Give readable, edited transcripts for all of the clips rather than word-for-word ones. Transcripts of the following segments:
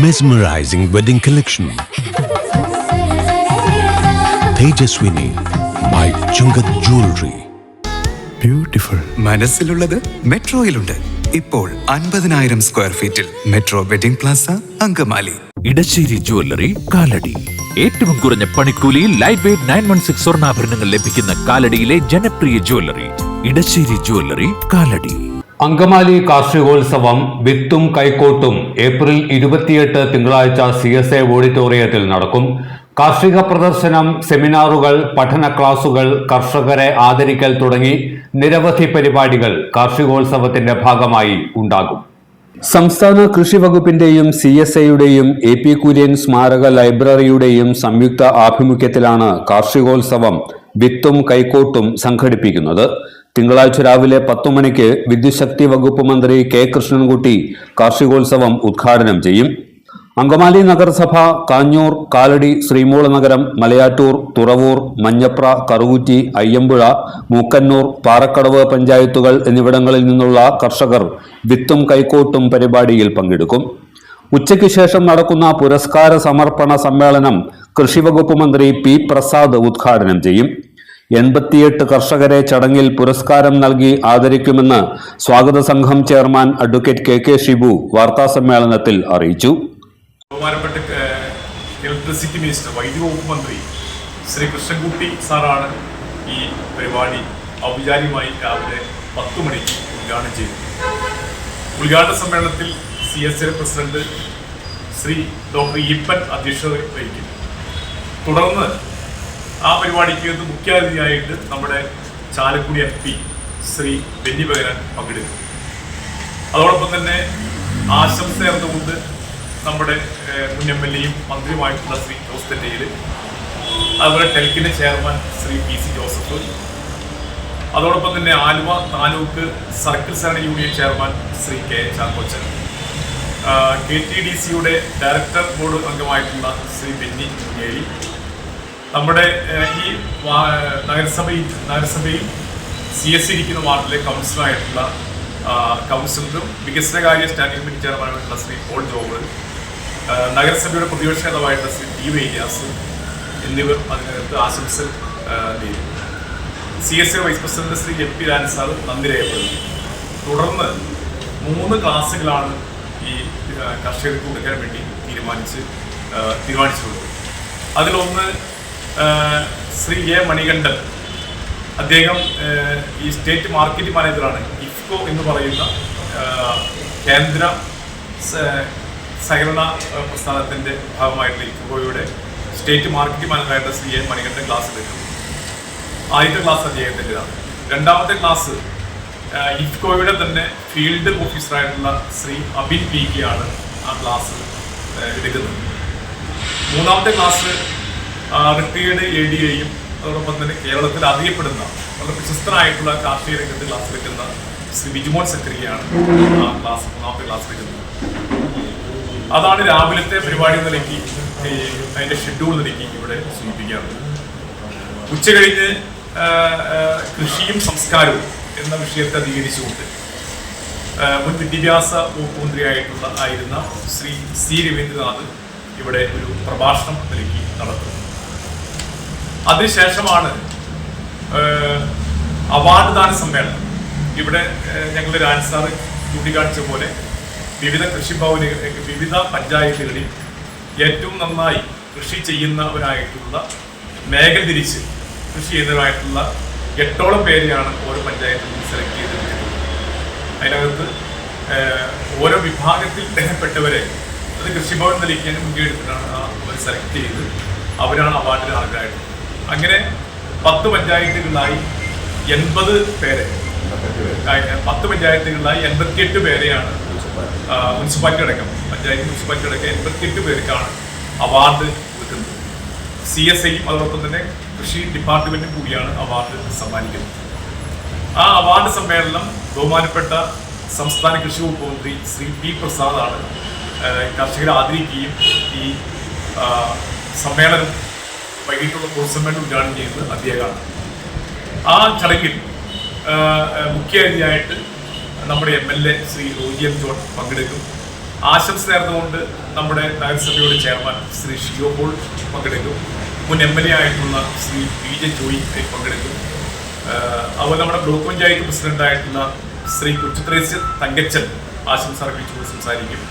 Mesmerizing wedding collection. Tejaswini by Chungat Jewelry. Beautiful. മനസ്സിലുള്ളത് മെട്രോയിലുണ്ട്. ഇപ്പോൾ 50,000 square ഫീറ്റിൽ metro wedding plaza Angamaly. Edassery jewellery Kalady. ഏറ്റവും കുറഞ്ഞ പണിക്കൂലിയിൽ ലൈറ്റ് വെയ്റ്റ് 916 സ്വർണ്ണാഭരണങ്ങൾ ലഭിക്കുന്ന കാലടിയിലെ ജനപ്രിയ ജ്വല്ലറി ഇടശ്ശേരി ജ്വല്ലറി കാലടി. അങ്കമാലി കാർഷികോത്സവം വിത്തും കൈക്കോട്ടും ഏപ്രിൽ 28 തിങ്കളാഴ്ച CSA ഓഡിറ്റോറിയത്തിൽ നടക്കും. കാർഷിക പ്രദർശനം, സെമിനാറുകൾ, പഠന ക്ലാസുകൾ, കർഷകരെ ആദരിക്കൽ തുടങ്ങി നിരവധി പരിപാടികൾ കാർഷികോത്സവത്തിന്റെ ഭാഗമായി ഉണ്ടാകും. സംസ്ഥാന കൃഷി വകുപ്പിന്റെയും CSAയുടെയും AP കുര്യൻ സ്മാരക ലൈബ്രറിയുടെയും സംയുക്ത ആഭിമുഖ്യത്തിലാണ് കാർഷികോത്സവം വിത്തും കൈക്കോട്ടും സംഘടിപ്പിക്കുന്നത്. തിങ്കളാഴ്ച രാവിലെ 10 മണിക്ക് വിദ്യുച്ഛക്തി വകുപ്പ് മന്ത്രി K കൃഷ്ണൻകുട്ടി കാർഷികോത്സവം ഉദ്ഘാടനം ചെയ്യും. അങ്കമാലി നഗരസഭ, കാഞ്ഞൂർ, കാലടി, ശ്രീമൂലനഗരം, മലയാറ്റൂർ, തുറവൂർ, മഞ്ഞപ്ര, കറുകുറ്റി, അയ്യമ്പുഴ, മൂക്കന്നൂർ, പാറക്കടവ് പഞ്ചായത്തുകൾ എന്നിവിടങ്ങളിൽ നിന്നുള്ള കർഷകർ വിത്തും കൈക്കോട്ടും പരിപാടിയിൽ പങ്കെടുക്കും. ഉച്ചയ്ക്ക് ശേഷം നടക്കുന്ന പുരസ്കാര സമർപ്പണ സമ്മേളനം കൃഷിവകുപ്പ് മന്ത്രി P പ്രസാദ് ഉദ്ഘാടനം ചെയ്യും. 88 കർഷകരെ ചടങ്ങിൽ പുരസ്കാരം നൽകി ആദരിക്കുമെന്ന് സ്വാഗത സംഘം ചെയർമാൻ അഡ്വക്കേറ്റ് KK ഷിബു വാർത്താസമ്മേളനത്തിൽ അറിയിച്ചു. ബഹുമാനപ്പെട്ട ഇലക്ട്രിസിറ്റി മിനിസ്റ്റർ, വൈദ്യുതി വകുപ്പ് മന്ത്രി ശ്രീ കൃഷ്ണൻകുട്ടി സാറാണ് ഈ പരിപാടി ഔപചാരികമായി രാവിലെ 10 മണിക്ക് ഉദ്ഘാടനം ചെയ്തു. ഉദ്ഘാടന സമ്മേളനത്തിൽ CSA president Shri doctor Eappen അധ്യക്ഷത വഹിക്കും. തുടർന്ന് ആ പരിപാടിക്ക് മുഖ്യാതിഥിയായിട്ട് നമ്മുടെ ചാലക്കുടി MP ശ്രീ ബെന്നി ബെഹനാൻ പങ്കെടുക്കും. അതോടൊപ്പം തന്നെ ആശംസ നേർന്നുകൊണ്ട് നമ്മുടെ മുൻ MLAയും മന്ത്രിയുമായിട്ടുള്ള ശ്രീ ജോസ് തെറ്റയില്, അതുപോലെ ടെൽക്കിന്റെ ചെയർമാൻ ശ്രീ PC ജോസഫ്, അതോടൊപ്പം തന്നെ ആലുവ താലൂക്ക് സർക്കിൾ സഹകരണ union chairman Shri K Chackochan, KTDCയുടെ ഡയറക്ടർ ബോർഡ് അംഗമായിട്ടുള്ള ശ്രീ ബെന്നി മുനിയേരി, നമ്മുടെ ഈ നഗരസഭയിൽ CSA ഇരിക്കുന്ന വാർഡിലെ കൗൺസിലറായിട്ടുള്ള കൗൺസിലറും വികസനകാര്യ സ്റ്റാൻഡിംഗ് കമ്മിറ്റി ചെയർമാനായിട്ടുള്ള ശ്രീ പോൾ ജോബ്, നഗരസഭയുടെ പ്രതിപക്ഷ നേതാവായിട്ടുള്ള ശ്രീ TV ഇലിയാസ് എന്നിവർ അതിനകത്ത് ആശംസ നേടി. CSA vice president Shri MP Rajan sir നന്ദി രേഖപ്പെടുത്തി. തുടർന്ന് 3 ക്ലാസ്സുകളാണ് ഈ കർഷകർക്ക് കൊടുക്കാൻ വേണ്ടി തീരുമാനിച്ചിട്ടുള്ളത്. അതിലൊന്ന് ശ്രീ A മണികണ്ഠൻ, അദ്ദേഹം ഈ സ്റ്റേറ്റ് മാർക്കറ്റിംഗ് മാനേജറാണ്. IFFCO എന്ന് പറയുന്ന കേന്ദ്ര സഹകരണ പ്രസ്ഥാനത്തിൻ്റെ ഭാഗമായിട്ടുള്ള IFFCOയുടെ സ്റ്റേറ്റ് മാർക്കറ്റിംഗ് മാനേജറായിട്ടുള്ള ശ്രീ A മണികണ്ഠൻ ക്ലാസ് എടുക്കും. ആദ്യത്തെ ക്ലാസ് അദ്ദേഹത്തിൻ്റെതാണ്. രണ്ടാമത്തെ ക്ലാസ് IFFCOയുടെ തന്നെ ഫീൽഡ് ഓഫീസറായിട്ടുള്ള ശ്രീ അബിൻ PK ആണ് ആ ക്ലാസ് എടുക്കുന്നത്. മൂന്നാമത്തെ ക്ലാസ് റിട്ടയേർഡ് ADAയും അതോടൊപ്പം തന്നെ കേരളത്തിൽ അറിയപ്പെടുന്ന വളരെ പ്രശസ്തനായിട്ടുള്ള കാർഷിക രംഗത്ത് ക്ലാസ് എടുക്കുന്ന ശ്രീ ബിജുമോൻ സക്രിയാണ് ആ ക്ലാസ് മൂന്നാമത്തെ ക്ലാസ് എടുക്കുന്നത്. അതാണ് രാവിലത്തെ പരിപാടി നിലയ്ക്ക് അതിൻ്റെ ഷെഡ്യൂൾ നിലയ്ക്ക് ഇവിടെ സൂചിപ്പിക്കാറുണ്ട്. ഉച്ച കഴിഞ്ഞ് കൃഷിയും സംസ്കാരവും എന്ന വിഷയത്തെ അധികരിച്ചുകൊണ്ട് മുൻ വിദ്യാഭ്യാസ വകുപ്പ് മന്ത്രിയായിരുന്ന ശ്രീ C രവീന്ദ്രനാഥ് ഇവിടെ ഒരു പ്രഭാഷണം നിലയ്ക്ക് നടത്തും. അതിനുശേഷമാണ് അവാർഡ് ദാന സമ്മേളനം. ഇവിടെ ഞങ്ങൾ രാജൻ സാറ് ചൂണ്ടിക്കാണിച്ച പോലെ വിവിധ വിവിധ പഞ്ചായത്തുകളിൽ ഏറ്റവും നന്നായി കൃഷി ചെയ്യുന്നവരായിട്ടുള്ള മേഖല തിരിച്ച് കൃഷി ചെയ്യുന്നവരായിട്ടുള്ള 8ഓളം പേരെയാണ് ഓരോ പഞ്ചായത്തിൽ സെലക്ട് ചെയ്തിട്ടുള്ളത്. അതിനകത്ത് ഓരോ വിഭാഗത്തിൽ പെട്ടവരെ അത് കൃഷിഭവൻ നിലയ്ക്കാൻ മുൻകൈ എടുത്തിട്ടാണ് അവർ സെലക്ട് ചെയ്ത് അവരാണ് അവാർഡിന് അർഹരായിട്ടുള്ളത്. അങ്ങനെ 10 പഞ്ചായത്തുകളിലായി 80 പേരെ 10 പഞ്ചായത്തുകളിലായി 88 പേരെയാണ് മുനിസിപ്പാലിറ്റി അടക്കം 88 പേർക്കാണ് അവാർഡ് കൊടുക്കുന്നത്. CSAയും അതോടൊപ്പം തന്നെ കൃഷി ഡിപ്പാർട്ട്മെന്റും കൂടിയാണ് അവാർഡ് സമ്മാനിക്കുന്നത്. ആ അവാർഡ് സമ്മേളനം ബഹുമാനപ്പെട്ട സംസ്ഥാന കൃഷി വകുപ്പ് മന്ത്രി ശ്രീ P പ്രസാദാണ് കർഷകരെ ആദരിക്കുകയും ഈ സമ്മേളനം വൈകിട്ടുള്ള പൊതുസമ്മേളനം ഉദ്ഘാടനം ചെയ്യുന്നത് അദ്ദേഹമാണ്. ആ ചടങ്ങിൽ മുഖ്യ അതിഥിയായിട്ട് നമ്മുടെ MLA Shri Roji M. John പങ്കെടുക്കും. ആശംസ നേർന്നുകൊണ്ട് നമ്മുടെ നഗരസഭയുടെ ചെയർമാൻ ശ്രീ ഷിയോ പോൾ പങ്കെടുക്കും. മുൻ MLA ആയിട്ടുള്ള ശ്രീ PJ ജോയി പങ്കെടുക്കും. അതുപോലെ നമ്മുടെ ബ്ലോക്ക് പഞ്ചായത്ത് പ്രസിഡന്റായിട്ടുള്ള ശ്രീ കൊച്ചുത്രേസ്യ തങ്കച്ചൻ ആശംസ അർപ്പിച്ചുകൊണ്ട് സംസാരിക്കും.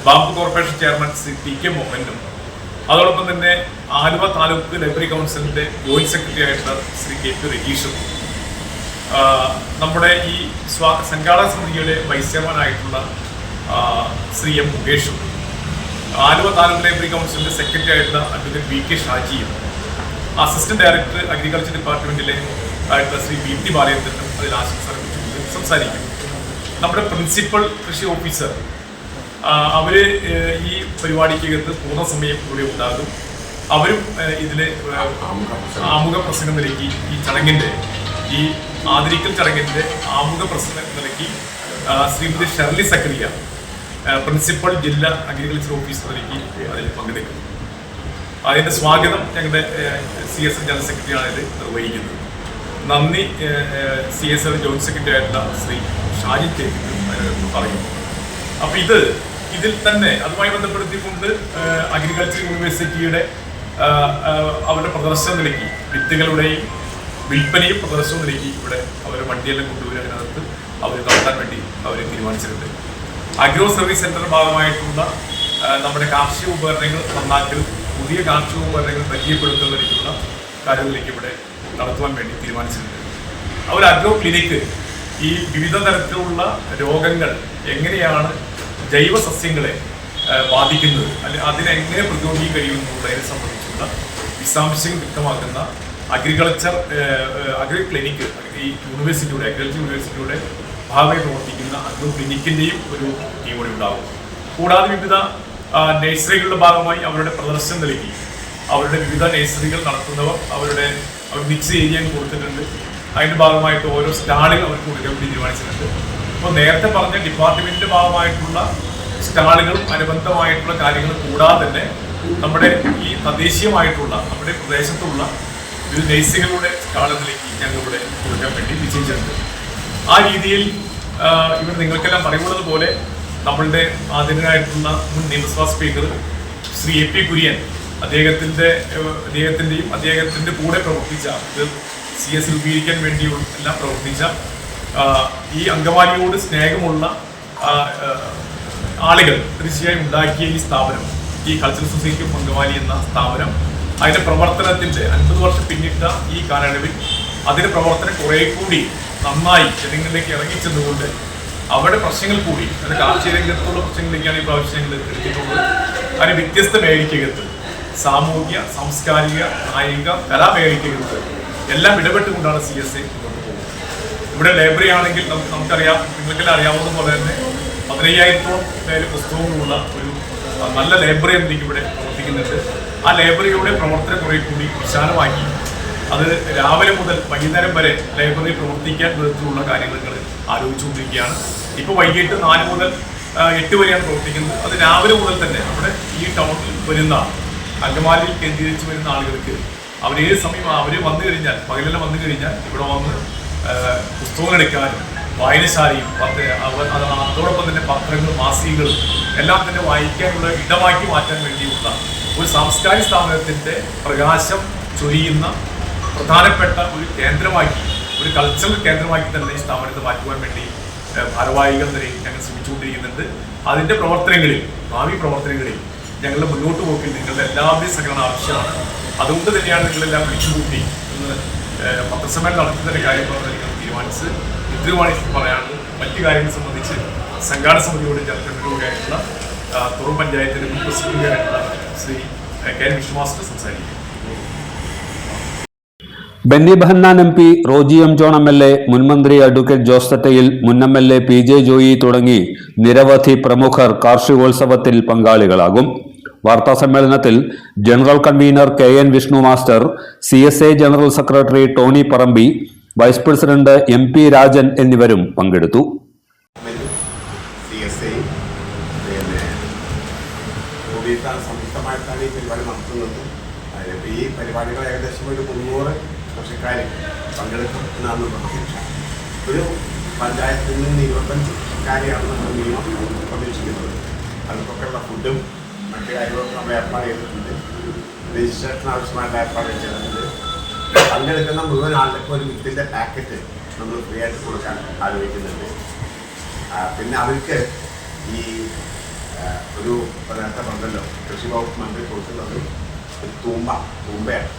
Bamboo corporation chairman Shri TK മോഹനും അതോടൊപ്പം തന്നെ ആലുവ താലൂക്ക് ലൈബ്രറി കൗൺസിലിന്റെ ജോയിന്റ് സെക്രട്ടറി ആയിട്ടുള്ള ശ്രീ KP രജീഷും നമ്മുടെ ഈ സംഘാടക സമിതിയുടെ വൈസ് ചെയർമാൻ ആയിട്ടുള്ള ശ്രീ M മുകേഷും ആലുവ താലൂക്ക് ലൈബ്രറി കൗൺസിലിന്റെ സെക്രട്ടറി ആയിട്ടുള്ള അഡ്വക്കേറ്റ് VK ഷാജിയും അസിസ്റ്റന്റ് ഡയറക്ടർ അഗ്രികൾച്ചർ ഡിപ്പാർട്ട്മെന്റിലെ ആയിട്ടുള്ള ശ്രീ VT ബാലചന്ദ്രനും അതിൽ ആശംസ അർപ്പിച്ചുകൊണ്ട് സംസാരിക്കും. നമ്മുടെ പ്രിൻസിപ്പൽ കൃഷി ഓഫീസർ അവര് ഈ പരിപാടിക്കകത്ത് പൂർണ്ണസമയം കൂടെ ഉണ്ടാകും. അവരും ഇതിലെ ആമുഖ പ്രസംഗം നിലയ്ക്ക് ഈ ചടങ്ങിന്റെ ഈ ആദരിക്കൽ ചടങ്ങിന്റെ ആമുഖ പ്രസംഗം നിലയ്ക്ക് ശ്രീമതി ഷെർലി സക്കറിയ പ്രിൻസിപ്പൽ ജില്ലാ അഗ്രികൾച്ചർ ഓഫീസർ നിലയ്ക്ക് അതിൽ പങ്കെടുക്കും. അതിന്റെ സ്വാഗതം ഞങ്ങളുടെ CSL ജനറൽ സെക്രട്ടറിയാണ് ഇത് നിർവഹിക്കുന്നത്. നന്ദി CSL ജോയിന്റ് സെക്രട്ടറി ആയിട്ടുള്ള ശ്രീ ഷാജി തേക്കിനും പറയുന്നു. അപ്പൊ ഇതിൽ തന്നെ അതുമായി ബന്ധപ്പെടുത്തിക്കൊണ്ട് അഗ്രികൾച്ചർ യൂണിവേഴ്സിറ്റിയുടെ അവരുടെ പ്രദർശന നിലയ്ക്ക് വിത്തുകളുടെയും വിൽപ്പനയും പ്രദർശന നിലയ്ക്ക് ഇവിടെ അവർ വണ്ടിയെല്ലാം കൊണ്ടുവരുന്നതിനകത്ത് അവർ നടത്താൻ വേണ്ടി അവർ തീരുമാനിച്ചിട്ടുണ്ട്. അഗ്രോ സർവീസ് സെന്റർ ഭാഗമായിട്ടുള്ള നമ്മുടെ കാർഷിക ഉപകരണങ്ങൾ നന്നാക്കലും പുതിയ കാർഷിക ഉപകരണങ്ങൾ പരിചയപ്പെടുത്തുന്നതിലേക്കുള്ള കാര്യങ്ങളിലേക്ക് ഇവിടെ നടത്തുവാൻ വേണ്ടി തീരുമാനിച്ചിട്ടുണ്ട്. അവർ അഗ്രോ ക്ലിനിക്ക് ഈ വിവിധ തരത്തിലുള്ള രോഗങ്ങൾ എങ്ങനെയാണ് ജൈവ സസ്യങ്ങളെ ബാധിക്കുന്നത്, അല്ലെങ്കിൽ അതിനെങ്ങനെ പ്രതിരോധിക്കാൻ കഴിയുമെന്നുള്ളതിനെ സംബന്ധിച്ചുള്ള വിശദാംശങ്ങൾ വ്യക്തമാക്കുന്ന അഗ്രി ക്ലിനിക്ക് ഈ യൂണിവേഴ്സിറ്റിയുടെ അഗ്രികൾച്ചർ യൂണിവേഴ്സിറ്റിയുടെ ഭാഗമായി പ്രവർത്തിക്കുന്ന അഗ്രോ ക്ലിനിക്കിൻ്റെയും ഒരു ടീം കൂടി ഉണ്ടാകും. കൂടാതെ വിവിധ നഴ്സറികളുടെ ഭാഗമായി അവരുടെ പ്രദർശനം നൽകി അവരുടെ വിവിധ നഴ്സറികൾ നടത്തുന്നവർ അവർ മിക്സ് ഏരിയയിൽ കൊടുത്തിട്ടുണ്ട്. അതിൻ്റെ ഭാഗമായിട്ട് ഓരോ സ്റ്റാളുകൾ അവർക്ക് കൊടുക്കാൻ വേണ്ടി തീരുമാനിച്ചിട്ടുണ്ട്. അപ്പോൾ നേരത്തെ പറഞ്ഞ ഡിപ്പാർട്ട്മെന്റിന്റെ ഭാഗമായിട്ടുള്ള സ്റ്റാളുകളും അനുബന്ധമായിട്ടുള്ള കാര്യങ്ങളും കൂടാതെ തന്നെ നമ്മുടെ ഈ തദ്ദേശീയമായിട്ടുള്ള നമ്മുടെ പ്രദേശത്തുള്ള ഒരു നഴ്സറികളുടെ സ്റ്റാളുകളിലേക്ക് ഞങ്ങളിവിടെ കൊടുക്കാൻ വേണ്ടി നിശ്ചയിച്ചിട്ടുണ്ട്. ആ രീതിയിൽ ഇവർ നിങ്ങൾക്കെല്ലാം പറയുന്നത് പോലെ നമ്മളുടെ ആദരണീയനായിട്ടുള്ള മുൻ നിയമസഭാ സ്പീക്കർ ശ്രീ AP കുര്യൻ അദ്ദേഹത്തിൻ്റെ കൂടെ പ്രവർത്തിച്ച ഇത് CS രൂപീകരിക്കാൻ വേണ്ടിയുള്ള എല്ലാം പ്രവർത്തിച്ച ഈ അങ്കമാലിയോട് സ്നേഹമുള്ള ആളുകൾ തീർച്ചയായും ഉണ്ടാക്കിയ ഈ സ്ഥാപനം, ഈ കൾച്ചറൽ സൊസൈറ്റി ഓഫ് അങ്കമാലി എന്ന സ്ഥാപനം, അതിന്റെ പ്രവർത്തനത്തിന്റെ 50 വർഷം പിന്നിട്ട ഈ കാലയളവിൽ അതിന്റെ പ്രവർത്തനം കുറെ കൂടി നന്നായി ജനങ്ങളിലേക്ക് ഇറങ്ങിച്ചെന്നുകൊണ്ട് അവരുടെ പ്രശ്നങ്ങൾ കൂടി അത് കാർഷിക രംഗത്തുള്ള പ്രശ്നങ്ങളിലേക്കാണ് ഈ പ്രാവശ്യം ഞങ്ങൾ എടുത്തിട്ടുള്ളത്. അതിന് വ്യത്യസ്ത മേഖലയ്ക്കകത്ത് സാമൂഹിക, സാംസ്കാരിക, കായിക, കലാമേഖലയ്ക്കകത്ത് എല്ലാം ഇടപെട്ടുകൊണ്ടാണ് CSA മുന്നോട്ട് പോകുന്നത്. ഇവിടെ ലൈബ്രറി ആണെങ്കിൽ നമുക്കറിയാം, നിങ്ങൾക്കെല്ലാം അറിയാവുന്ന പോലെ തന്നെ 15,000-ഓളം മേലെ പുസ്തകങ്ങളുള്ള ഒരു നല്ല ലൈബ്രറി എനിക്ക് ഇവിടെ പ്രവർത്തിക്കുന്നുണ്ട്. ആ ലൈബ്രറിയുടെ പ്രവർത്തനം കുറെ കൂടി വിശാലമാക്കി അത് രാവിലെ മുതൽ വൈകുന്നേരം വരെ ലൈബ്രറി പ്രവർത്തിക്കാൻ വിധത്തിലുള്ള കാര്യങ്ങൾ ആലോചിച്ചുകൊണ്ടിരിക്കുകയാണ്. ഇപ്പോൾ വൈകിട്ട് 4 മുതൽ 8 വരെയാണ് പ്രവർത്തിക്കുന്നത്. അത് രാവിലെ മുതൽ തന്നെ നമ്മുടെ ഈ ടൗണിൽ വരുന്ന അങ്കമാലിയിൽ കേന്ദ്രീകരിച്ച് വരുന്ന ആളുകൾക്ക് ഏത് സമയം അവർ വന്നു കഴിഞ്ഞാൽ, പകലെല്ലാം വന്നു കഴിഞ്ഞാൽ ഇവിടെ വന്ന് പുസ്തകങ്ങൾ എടുക്കാനും വായനശാലയും അതോടൊപ്പം തന്നെ പത്രങ്ങളും മാസികകളും എല്ലാം തന്നെ വായിക്കാനുള്ള ഇടമാക്കി മാറ്റാൻ വേണ്ടിയുള്ള ഒരു സാംസ്കാരിക സ്ഥാപനത്തിൻ്റെ പ്രകാശം ചൊരിയുന്ന പ്രധാനപ്പെട്ട ഒരു കേന്ദ്രമാക്കി, ഒരു കൾച്ചറൽ കേന്ദ്രമാക്കി തന്നെ ഈ സ്ഥാപനത്തെ മാറ്റുവാൻ വേണ്ടി ഭാരവാഹികൾ നിലയിൽ ഞങ്ങൾ ശ്രമിച്ചുകൊണ്ടിരിക്കുന്നുണ്ട്. അതിൻ്റെ പ്രവർത്തനങ്ങളിൽ, ഭാവി പ്രവർത്തനങ്ങളിൽ ഞങ്ങളുടെ മുന്നോട്ട് പോക്കിൽ നിങ്ങളുടെ എല്ലാവരുടെയും സഹകരണം ആവശ്യമാണ്. അതുകൊണ്ട് തന്നെയാണ് നിങ്ങളെല്ലാം വിളിച്ചുകൂട്ടി ഇന്ന് പത്രസമ്മേളനം നടത്തുന്നതിൻ്റെ കാര്യം നിങ്ങൾ തീരുമാനിച്ച് ഇത്രയുമാണ് പറയാനുള്ളത്. മറ്റു കാര്യങ്ങൾ സംബന്ധിച്ച് സംഘാടക സമിതിയോട് ജനപ്രതിനിധിയായിട്ടുള്ള തുറ പഞ്ചായത്തിൻ്റെ മുൻ പ്രസിഡന്റായിട്ടുള്ള ശ്രീ KN വിഷ്ണു മാസ്റ്റർ സംസാരിക്കും. Benny Behanan MP, Roji M. John MLA, മുൻമന്ത്രി അഡ്വക്കേറ്റ് ജോസ് തട്ടയിൽ, മുൻ MLA PJ ജോയി തുടങ്ങി നിരവധി പ്രമുഖർ കാർഷികോത്സവത്തിൽ പങ്കാളികളാകും. വാർത്താസമ്മേളനത്തിൽ general convener KN Vishnu master, CSA general secretary Tony Parambi, vice president MP Rajan എന്നിവരും പങ്കെടുത്തു. സംയുക്തമായിട്ടാണ് ഈ പരിപാടി നടത്തുന്നത്. ഈ പരിപാടികൾ ഏകദേശം ഒരു 300 കൃഷിക്കാർ പങ്കെടുക്കും എന്നാണ് പ്രതീക്ഷ. ഒരു പഞ്ചായത്തിൽ നിന്ന് 25 കൃഷിക്കാരെയാണ് നമ്മൾ മിനിമം പ്രതീക്ഷിക്കുന്നത്. ഫുഡും മറ്റു കാര്യങ്ങളൊക്കെ നമ്മൾ ഏർപ്പാട് ചെയ്തിട്ടുണ്ട്. രജിസ്ട്രേഷൻ ആവശ്യമായിട്ട് ഏർപ്പാട് ചെയ്തിട്ടുണ്ട്. പങ്കെടുക്കുന്ന മുഴുവൻ ആളുകൾക്കും ഒരു വിത്തിൻ്റെ പാക്കറ്റ് നമ്മൾ ഫ്രീ ആയിട്ട് കൊടുക്കാൻ ആലോചിക്കുന്നുണ്ട്. പിന്നെ അവർക്ക് ഈ ഒരു നേരത്തെ പറഞ്ഞല്ലോ കൃഷി വകുപ്പ് മന്ത്രി കൊടുക്കുന്നത് ഒരു തൂമ്പയാണ്.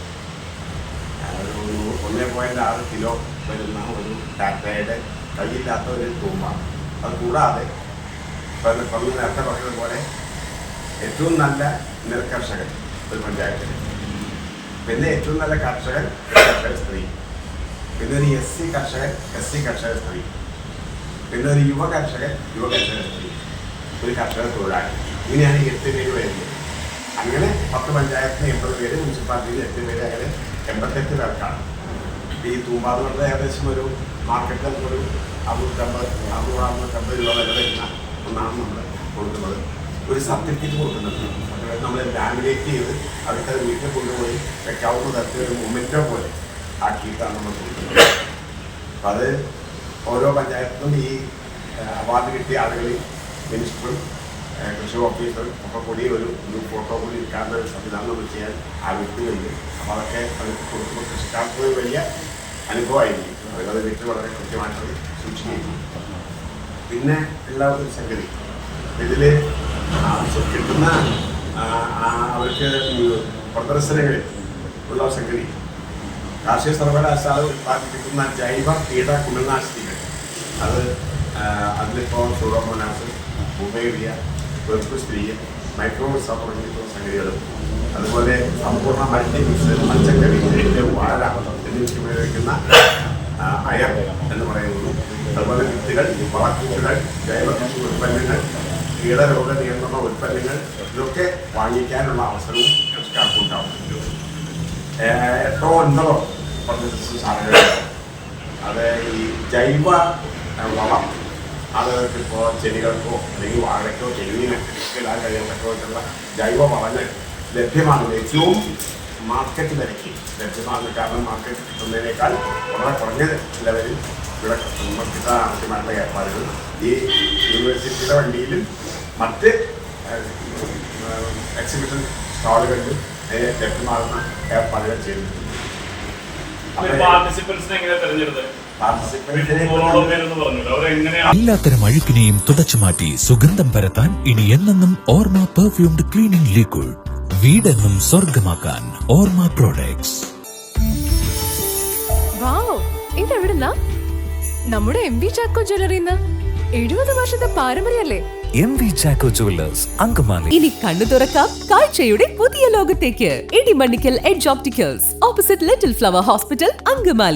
ഒരു 1.6 കിലോ വരുന്ന ഒരു ടാറ്റയുടെ കയ്യില്ലാത്ത ഒരു തൂമ്പ. അത് കൂടാതെ ഇപ്പം നേരത്തെ പറഞ്ഞതുപോലെ ഏറ്റവും നല്ല നെൽകർഷകൻ ഒരു പഞ്ചായത്തിൽ, പിന്നെ ഏറ്റവും നല്ല കർഷകൻ സ്ത്രീ, പിന്നെ ഒരു SC കർഷകൻ സ്ത്രീ, പിന്നെ ഒരു യുവ കർഷകൻ സ്ത്രീ, ഒരു കർഷക തൊഴിലാളി. ഇങ്ങനെയാണ് 8 പേര് വരുന്നത്. അങ്ങനെ 10 പഞ്ചായത്തിന് 80 പേര്, മുനിസിപ്പാലിറ്റിയിൽ 8 പേര്, അങ്ങനെ 88 പേർക്കാണ്. ഈ തൂമ്പാന്ന് പറഞ്ഞാൽ ഏകദേശം ഒരു മാർക്കറ്റിൽ ഒരു 550 രൂപ വില വരുന്ന ഒന്നാണ് നമ്മൾ കൊടുക്കുന്നത്. ഒരു സർട്ടിഫിക്കറ്റ് കൊടുക്കുന്നുണ്ട്. അതുപോലെ നമ്മൾ ലാമിനേറ്റ് ചെയ്ത് അവർക്കത് വീട്ടിൽ കൊണ്ടുപോയി വെക്കാവുന്ന തരത്തിൽ ഒരു മൊമെൻറ്റോ പോലെ ആക്കിയിട്ടാണ് നമ്മൾ കൊടുക്കുന്നത്. അപ്പം അത് ഓരോ പഞ്ചായത്തിലും ഈ അവാർഡ് കിട്ടിയ ആളുകളിൽ മിനിസ്റ്ററും കൃഷി ഓഫീസറും ഒക്കെ കൂടി ഒരു ഫോട്ടോ കൂടി എടുക്കാനുള്ള ഒരു സംവിധാനം നമ്മൾ ചെയ്യാൻ ആഗ്രഹിക്കുന്നുണ്ട്. അപ്പോൾ അതൊക്കെ അവർക്ക് കൊടുക്കുമ്പോൾ കൃഷിക്കാർക്ക് വലിയ അനുഭവമായിരിക്കും. അവരത് വീട്ടിൽ വളരെ കൃത്യമായിട്ട് സൂക്ഷിക്കുകയും. പിന്നെ എല്ലാവർക്കും സംഗതി ഇതിൽ കിട്ടുന്ന അവർക്ക് പ്രദർശനങ്ങളിൽ ഉള്ള സംഗതി കാർഷിക സർവകലാശാല ഉത്പാദിപ്പിക്കുന്ന ജൈവ കീട കുമിൾനാശിനികൾ, അത് അതിലിപ്പോൾ സൂഡോമോനാസ്, ബുമേറിയ, വെറുപ്പ് സ്ത്രീയും, മൈക്രോസ തുടങ്ങിയിട്ടുള്ള സംഗതികളും, അതുപോലെ സമ്പൂർണ്ണ മൾട്ടി മിക്സ് പച്ചക്കറി, വാഴ എന്നിവയ്ക്ക് ഉപയോഗിക്കുന്ന അയർ എന്ന് പറയുന്നു. അതുപോലെ വിത്തുകൾ, വളക്കൂട്ടുകൾ, ജൈവ കൃഷി ഉൽപ്പന്നങ്ങൾ, കീടരോഗ നിയന്ത്രണ ഉൽപ്പന്നങ്ങൾ, ഇതൊക്കെ വാങ്ങിക്കാനുള്ള അവസരവും കൃഷിക്കാർക്കുണ്ടാവും. 8 or 9 പ്രൊസസ്സസ് സാധനങ്ങളുണ്ട്. അത് ഈ ജൈവ വളം, അത് ഇപ്പോൾ ചെടികൾക്കോ അല്ലെങ്കിൽ വാഴയ്ക്കോ തെങ്ങിനൊക്കെ ഇടാൻ കഴിയത്തക്കോട്ടുള്ള ജൈവ വളങ്ങൾ ലഭ്യമാണ്. ഏറ്റവും മാർക്കറ്റ് വിലയ്ക്ക് ലഭ്യമാണ്. കാരണം മാർക്കറ്റ് കിട്ടുന്നതിനേക്കാൾ വളരെ കുറഞ്ഞ ലെവലിൽ ഇവിടെ കിട്ടാൻ ആവശ്യമായിട്ടുള്ള ഏർപ്പാടുകൾ ഈ യൂണിവേഴ്സിറ്റിയുടെ വണ്ടിയിലും മറ്റ് എക്സിബിഷൻ സ്റ്റാളുകളിലും ലഭ്യമാകുന്ന ഏർപ്പാടുകൾ ചെയ്തിട്ടുണ്ട്. എല്ലാത്തരം അഴുക്കിനെയും തുടച്ചു മാറ്റി സുഗന്ധം പരത്താൻ ഇനി എന്നെന്നും ഓർമ്മ പെർഫ്യൂംഡ് ക്ലീനിംഗ് ലിക്വിഡ്. വീടെന്നും സ്വർഗമാക്കാൻ ഓർമ്മ പ്രോഡക്ട്സ്. ഇതെവിടുന്നാ? നമ്മുടെ MV ചാക്കോ ജ്വല്ലറിന്ന്. 70 വർഷത്തെ പാരമ്പര്യല്ലേ? MV Chacko jewellers, Angamaly. ഇനി കണ്ണു തുറക്കാം കാഴ്ചയുടെ പുതിയ ലോകത്തേക്ക്. Idimannickal edge opticals, opposite little flower hospital, Angamaly.